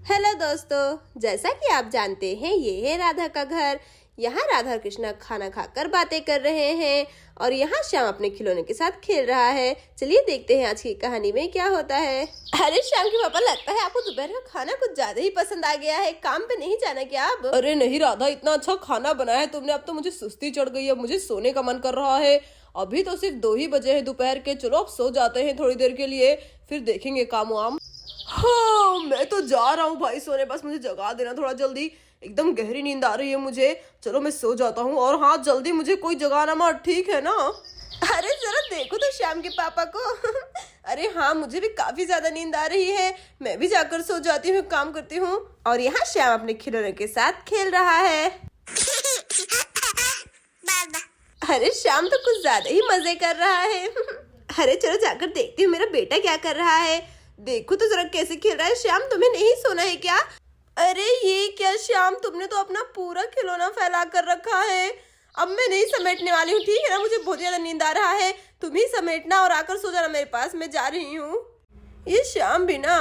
Hello दोस्तों, जैसा कि आप जानते हैं ये है राधा का घर। यहाँ राधा और कृष्णा खाना खाकर बातें कर रहे हैं और यहाँ श्याम अपने खिलौने के साथ खेल रहा है। चलिए देखते हैं आज की कहानी में क्या होता है। अरे श्याम के पापा, लगता है आपको दोपहर का खाना कुछ ज्यादा ही पसंद आ गया है। काम पे नहीं जाना क्या अब? अरे नहीं राधा, इतना अच्छा खाना बनाया है तुमने, अब तो मुझे सुस्ती चढ़ गई है, मुझे सोने का मन कर रहा है। अभी तो सिर्फ 2 ही बजे हैं दोपहर के। चलो अब सो जाते हैं थोड़ी देर के लिए, फिर देखेंगे काम वाम। हाँ मैं तो जा रहा हूँ भाई सोने, बस मुझे जगा देना थोड़ा जल्दी, एकदम गहरी नींद आ रही है मुझे। चलो मैं सो जाता हूँ, और हाँ जल्दी मुझे कोई जगाना मत, ठीक है ना? अरे जरा देखो तो श्याम के पापा को। अरे हाँ, मुझे भी काफी ज्यादा नींद आ रही है, मैं भी जाकर सो जाती हूँ, काम करती हूँ। और यहाँ श्याम अपने खिलौने के साथ खेल रहा है। अरे श्याम तो कुछ ज्यादा ही मजे कर रहा है। अरे चलो जाकर देखती हूँ मेरा बेटा क्या कर रहा है। देखो तो जरा कैसे खेल रहा है। श्याम, तुम्हें नहीं सोना है क्या? अरे ये क्या श्याम, तुमने तो अपना पूरा खिलौना फैला कर रखा है। अब मैं नहीं समेटने वाली हूँ, ठीक है ना? मुझे बहुत ज्यादा नींद आ रहा है, तुम ही समेटना और आकर सो जाना मेरे पास, मैं जा रही हूँ। ये श्याम भी ना,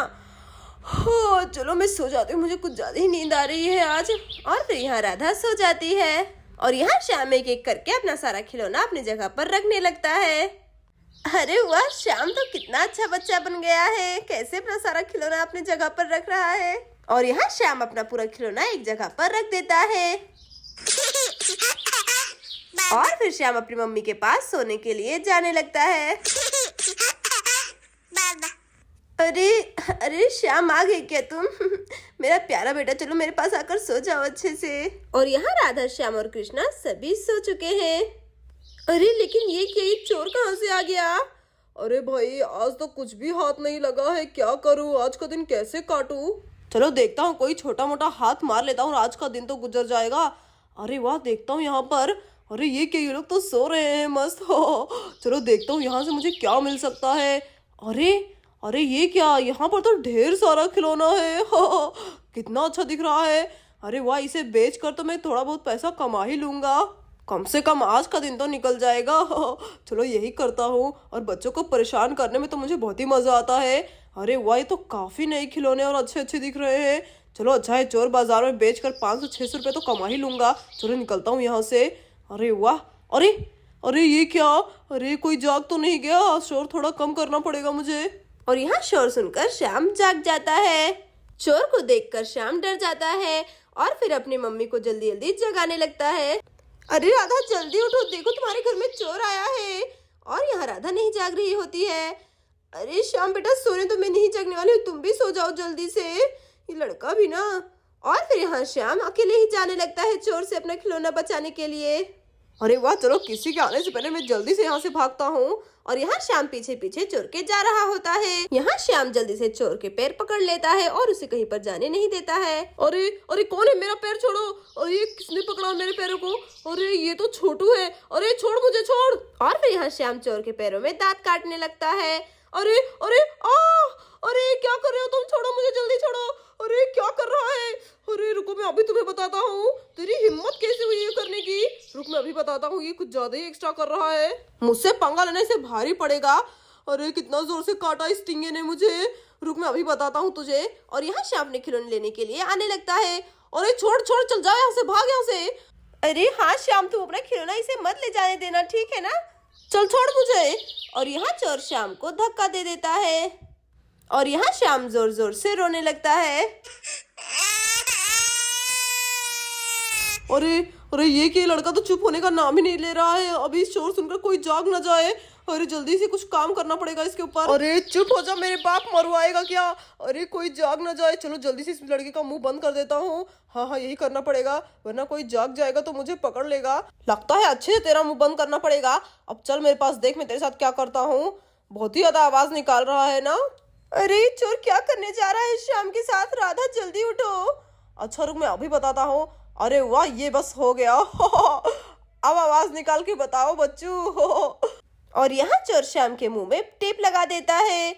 हो चलो मैं सो जाती हूँ, मुझे कुछ ज्यादा ही नींद आ रही है आज। और फिर यहाँ राधा सो जाती है और यहाँ श्याम एक एक करके अपना सारा खिलौना अपनी जगह पर रखने लगता है। अरे वाह, श्याम तो कितना अच्छा बच्चा बन गया है, कैसे अपना सारा खिलौना अपनी जगह पर रख रहा है। और यहाँ श्याम अपना पूरा खिलौना एक जगह पर रख देता है। और फिर श्याम अपनी मम्मी के पास सोने के लिए जाने लगता है। अरे अरे श्याम, आ गए क्या तुम? मेरा प्यारा बेटा, चलो मेरे पास आकर सो जाओ अच्छे से। और यहाँ राधा, श्याम और कृष्णा सभी सो चुके हैं। अरे लेकिन ये क्या, ये चोर कहाँ से आ गया? अरे भाई आज तो कुछ भी हाथ नहीं लगा है, क्या करूँ, आज का दिन कैसे काटूं? चलो देखता हूँ, कोई छोटा मोटा हाथ मार लेता हूँ, आज का दिन तो गुजर जाएगा। अरे वाह, देखता हूँ यहाँ पर, अरे ये क्या, ये लोग तो सो रहे हैं मस्त। हो चलो देखता हूँ यहाँ से मुझे क्या मिल सकता है। अरे अरे ये क्या, यहाँ पर तो ढेर सारा खिलौना है। हो कितना अच्छा दिख रहा है। अरे वाह, इसे बेच कर तो मैं थोड़ा बहुत पैसा कमा ही लूंगा, कम से कम आज का दिन तो निकल जाएगा। चलो यही करता हूँ, और बच्चों को परेशान करने में तो मुझे बहुत ही मजा आता है। अरे वाह, ये तो काफी नए खिलौने और अच्छे अच्छे दिख रहे हैं। चलो अच्छा है, चोर बाजार में बेचकर 500-600 रुपये तो कमा ही लूंगा। चलो निकलता हूँ यहाँ से। अरे वाह, अरे अरे ये क्या, अरे कोई जाग तो नहीं गया? शोर थोड़ा कम करना पड़ेगा मुझे। और यहाँ शोर सुनकर श्याम जाग जाता है। चोर को देखकर श्याम डर जाता है और फिर अपनी मम्मी को जल्दी जल्दी जगाने लगता है। अरे राधा, जल्दी उठो, देखो तुम्हारे घर में चोर आया है। और यहाँ राधा नहीं जाग रही होती है। अरे श्याम बेटा, सोने तो मैं नहीं जगने वाली हूँ, तुम भी सो जाओ जल्दी से, ये लड़का भी ना। और फिर यहाँ श्याम अकेले ही जाने लगता है चोर से अपना खिलौना बचाने के लिए। अरे वाह, चलो किसी के आने से पहले मैं जल्दी से यहाँ से भागता हूँ। और यहाँ श्याम पीछे पीछे चोर के जा रहा होता है। यहाँ श्याम जल्दी से चोर के पैर पकड़ लेता है और उसे कहीं पर जाने नहीं देता है। अरे अरे कौन है, मेरा पैर छोड़ो। अरे किसने पकड़ा मेरे पैरों को? अरे ये तो छोटू है, अरे छोड़ मुझे, छोड़। और फिर यहाँ श्याम चोर के पैरों में दांत काटने लगता है। अरे अरे अरे क्या कर रहे हो तुम, छोड़ो मुझे, जल्दी छोड़ो। अरे क्या कर रहा है? अरे रुको, मैं अभी तुम्हें बताता हूँ, तेरी हिम्मत कैसे हुई ये करने की? रुक मैं अभी बताता हूँ, ये कुछ ज्यादा ही एक्स्ट्रा कर रहा है, मुझसे पंगा लेने से भारी पड़ेगा। अरे कितना जोर से काटा इस टिंगे ने मुझे, रुक मैं अभी बताता हूँ तुझे। और यहाँ श्याम अपने खिलौने लेने के लिए आने लगता है। अरे छोड़ छोड़, चल जाओ यहाँ से, भाग यहाँ से। अरे हाँ श्याम, तुम अपना खिलौना इसे मत ले जाने देना, ठीक है ना? चल छोड़ मुझे। और यहाँ चोर श्याम को धक्का दे देता है और यहाँ श्याम जोर जोर से रोने लगता है। अरे अरे ये क्या, लड़का तो चुप होने का नाम ही नहीं ले रहा है, अभी शोर सुनकर कोई जाग ना जाए। अरे जल्दी से कुछ काम करना पड़ेगा इसके ऊपर। अरे चुप हो जा, मेरे बाप मरवाएगा क्या? अरे कोई जाग ना जाए, चलो जल्दी से इस लड़के का मुंह बंद कर देता हूँ। हाँ हाँ यही करना पड़ेगा, वरना कोई जाग जाएगा तो मुझे पकड़ लेगा। लगता है अच्छे से तेरा मुंह बंद करना पड़ेगा। अब चल मेरे पास, देख मैं तेरे साथ क्या करता हूँ। बहुत ही ज्यादा आवाज निकाल रहा है ना। अरे चोर क्या करने जा रहा है श्याम के साथ? राधा जल्दी उठो। अच्छा रुक मैं अभी बताता हूँ। अरे वाह, ये बस हो गया। अब आवाज निकाल के बताओ बच्चू। और यहाँ चोर श्याम के मुंह में टेप लगा देता है।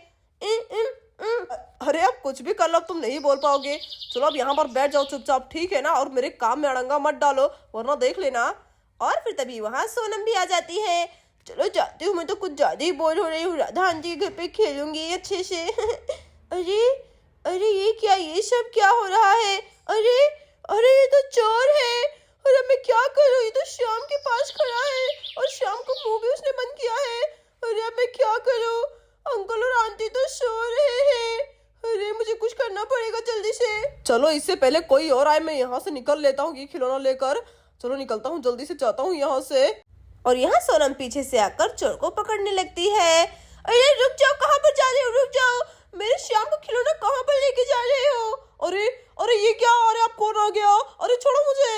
अरे अब कुछ भी कर लो, अब तुम नहीं बोल पाओगे। चलो अब यहाँ पर बैठ जाओ चुपचाप, ठीक है ना? और मेरे काम में अड़ंगा मत डालो, वरना देख लेना। और फिर तभी वहाँ सोनम भी आ जाती है। चलो जाती हूँ, मैं तो कुछ ज्यादा ही बोर हो रही हूँ, राधा आंटी के घर पे खेलूंगी अच्छे से। अरे अरे ये क्या, ये सब क्या हो रहा है? अरे अरे ये तो चोर है। अरे मैं क्या करूँ, ये तो श्याम के पास खड़ा है और श्याम को मुंह भी उसने बंद किया है। अरे अब मैं क्या करूँ? अंकल और आंटी तो सो रहे हैं। अरे मुझे कुछ करना पड़ेगा जल्दी से। चलो इससे पहले कोई और आए मैं यहाँ से निकल लेता हूँ ये खिलौना लेकर। चलो निकलता हूँ, जल्दी से जाता हूँ यहाँ से। और यहाँ सोनम पीछे से आकर चोर को पकड़ने लगती है। अरे रुक जाओ, कहाँ पर जा रहे हो? रुक जाओ, मेरे श्याम को खिलौना कहाँ पर लेके जा रहे हो? अरे अरे ये क्या, अरे आप कौन आ गया? अरे छोड़ो मुझे।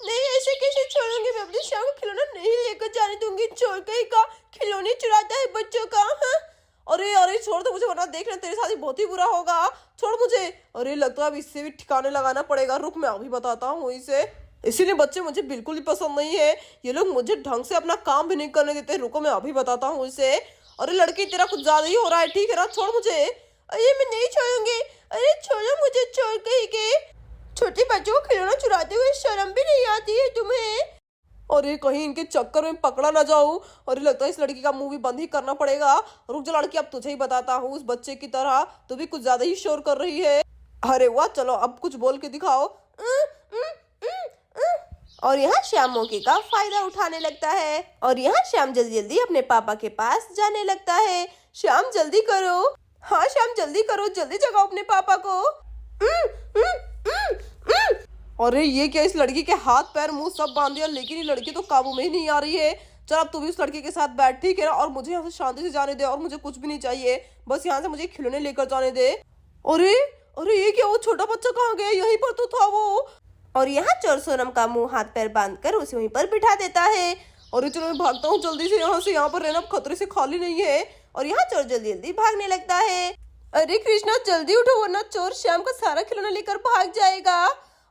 नहीं, ऐसे कैसे छोड़ूंगी? मैं अपने श्याम को खिलौना नहीं लेकर जाने दूंगी। चोर कहीं का खिलौने चुराता है बच्चों का। हाँ? अरे अरे छोड़ दो मुझे, वरना देखना तेरे साथ ही बहुत ही बुरा होगा। छोड़ मुझे। अरे लगता है अब इससे भी ठिकाने लगाना पड़ेगा। रुक मैं अभी बताता हूँ इसे। इसीलिए बच्चे मुझे बिल्कुल भी पसंद नहीं है। ये लोग मुझे ढंग से अपना काम भी नहीं करने देते। रुको मैं अभी बताता हूँ इसे। अरे लड़की तेरा कुछ ज्यादा ही हो रहा है, ठीक है ना? छोड़ मुझे। अरे मैं नहीं छोड़ूंगी। अरे छोड़ो मुझे, चोर कहीं के। छोटे बच्चों को खिलौना चुराते हुए शर्म भी नहीं आती है तुम्हें? अरे कहीं इनके चक्कर में पकड़ा ना जाऊं। अरे लगता है इस लड़की का मुंह भी बंद ही करना पड़ेगा। रुक जा लड़की, अब तुझे ही बताता हूँ। उस बच्चे की तरह तू भी कुछ ज्यादा ही शोर कर रही है। अरे वाह, चलो अब कुछ बोल के दिखाओ। और यहाँ श्याम मौके का फायदा उठाने लगता है और यहाँ श्याम जल्दी जल्दी अपने पापा के पास जाने लगता है। श्याम जल्दी करो। हाँ श्याम जल्दी करो, जल्दी जगाओ अपने पापा को। अरे ये क्या, इस लड़की के हाथ पैर मुंह सब बांध दिया, लेकिन ये लड़की तो काबू में ही नहीं आ रही है। चल अब तू भी उस लड़की के साथ बैठ, ठीक है ना? और मुझे यहाँ से शांति से जाने दे और मुझे कुछ भी नहीं चाहिए। बस यहाँ से मुझे खिलौने लेकर जाने दे। अरे अरे ये क्या, वो छोटा बच्चा कहाँ गया? यहीं पर तो था वो। और यहाँ चोर सोनम का मुंह हाथ पैर बांधकर उसे वहीं पर बिठा देता है। अरे चलो मैं भागता हूँ जल्दी से यहाँ से। यहाँ पर रहना खतरे से खाली नहीं है। और यहाँ चोर जल्दी जल्दी भागने लगता है। अरे कृष्णा जल्दी उठो, वरना चोर श्याम का सारा खिलौना लेकर भाग जाएगा।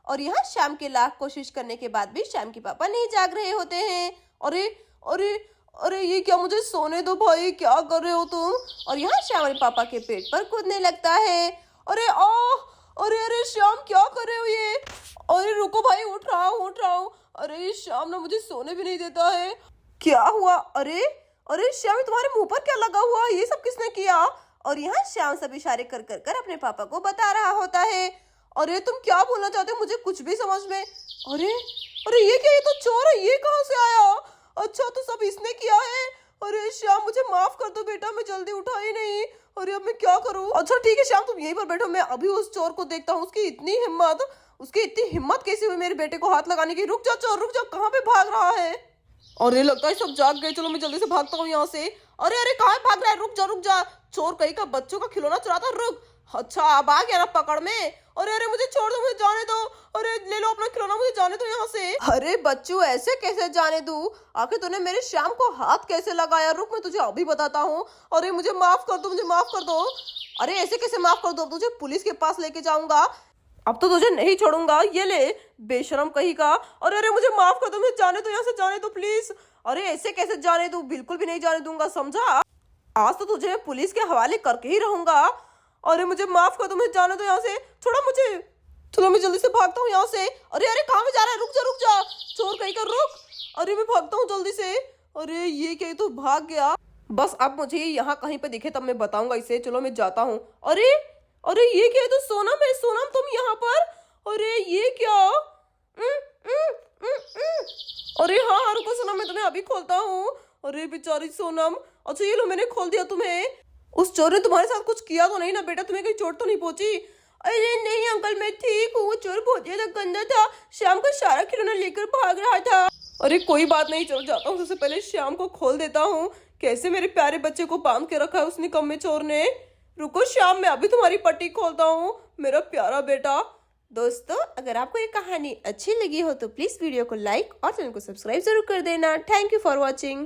और यहाँ श्याम के लाख कोशिश करने के बाद भी श्याम के पापा नहीं जाग रहे होते हैं। अरे अरे अरे ये क्या, मुझे सोने दो भाई, क्या कर रहे हो तुम? और यहाँ श्याम अपने पापा के पेट पर कूदने लगता है। अरे अरे अरे श्याम क्या कर रहे हो ये? अरे रुको भाई, उठ रहा हूँ उठ रहा हूँ। अरे श्याम ना मुझे सोने भी नहीं देता है। क्या हुआ? अरे अरे श्याम तुम्हारे मुंह पर क्या लगा हुआ? ये सब किसने किया? और यहाँ श्याम सब इशारे कर कर कर अपने पापा को बता रहा होता है। अरे तुम क्या बोलना चाहते हो? मुझे कुछ भी समझ में। अरे अरे ये क्या, ये तो चोर है। ये कहाँ से आया? अच्छा तो सब इसने किया है। अरे श्याम मुझे माफ कर दो बेटा, मैं जल्दी उठा ही नहीं। अरे अब मैं क्या करूँ? अच्छा ठीक है श्याम, तुम यहीं पर बैठो, मैं अभी उस चोर को देखता हूँ। उसकी इतनी हिम्मत कैसे हुई मेरे बेटे को हाथ लगाने की? रुक जा चोर, रुक जा, कहाँ पे भाग रहा है? अरे लगता है सब जाग गए। चलो मैं जल्दी से भागता हूँ यहाँ से। अरे अरे कहाँ भाग रहा है? रुक जा रुक जा, चोर कहीं का बच्चों का खिलौना चुराता। रुक, अच्छा अब आ गया ना पकड़ में। अरे अरे मुझे छोड़ दो, मुझे जाने दो। अरे ले लो अपना खिलौना, मुझे जाने दो यहाँ से। अरे बच्चू ऐसे कैसे जाने दूं? आखिर तूने मेरे श्याम को हाथ कैसे लगाया? रुक मैं तुझे अभी बताता हूँ। अरे मुझे माफ कर दो, मुझे माफ कर दो। अरे ऐसे कैसे माफ कर दो? तुझे पुलिस के पास लेके जाऊंगा। अब तो तुझे नहीं छोड़ूंगा। ये ले बेशरम कहीं का। अरे अरे मुझे माफ कर दो, मुझे जाने दो, यहाँ से जाने दो प्लीज। अरे ऐसे कैसे जाने दूं? बिल्कुल भी नहीं जाने दूंगा, समझा? आज तो तुझे पुलिस के हवाले करके ही रहूंगा। अरे मुझे माफ कर दो, मुझे जाने दो यहाँ से। छोड़ो मुझे। चलो मैं जल्दी से भागता हूँ यहाँ से। अरे अरे कहाँ में जा रहा है? रुक जा चोर कहीं का, रुक। अरे मैं भागता हूँ जल्दी से। अरे ये क्या, तो भाग गया। बस अब मुझे यहाँ कहीं पे दिखे तब मैं बताऊंगा इसे। चलो मैं जाता हूँ। अरे अरे ये क्या है? तो सोनम है। सोनम तुम यहाँ पर? अरे ये क्या? अरे हाँ रुको सोनम, मैं तुम्हें अभी खोलता हूँ। अरे बेचारी सोनम। अच्छा ये लो, मैंने खोल दिया तुम्हें। उस चोर ने तुम्हारे साथ कुछ किया तो नहीं ना बेटा? तुम्हें कहीं चोट तो नहीं पहुंची? अरे नहीं अंकल, मैं ठीक हूँ। चोर बहुत ज्यादा गंदा था, श्याम का सारा खिलौना लेकर भाग रहा था। अरे कोई बात नहीं, चलो जाता हूँ। सबसे पहले श्याम को खोल देता हूँ। कैसे मेरे प्यारे बच्चे को बांध के रखा है उस निकम्मे चोर ने। रुको श्याम, मैं अभी तुम्हारी पट्टी खोलता हूँ, मेरा प्यारा बेटा। दोस्तों अगर आपको ये कहानी अच्छी लगी हो तो प्लीज वीडियो को लाइक और चैनल को सब्सक्राइब जरूर कर देना। Thank you for watching.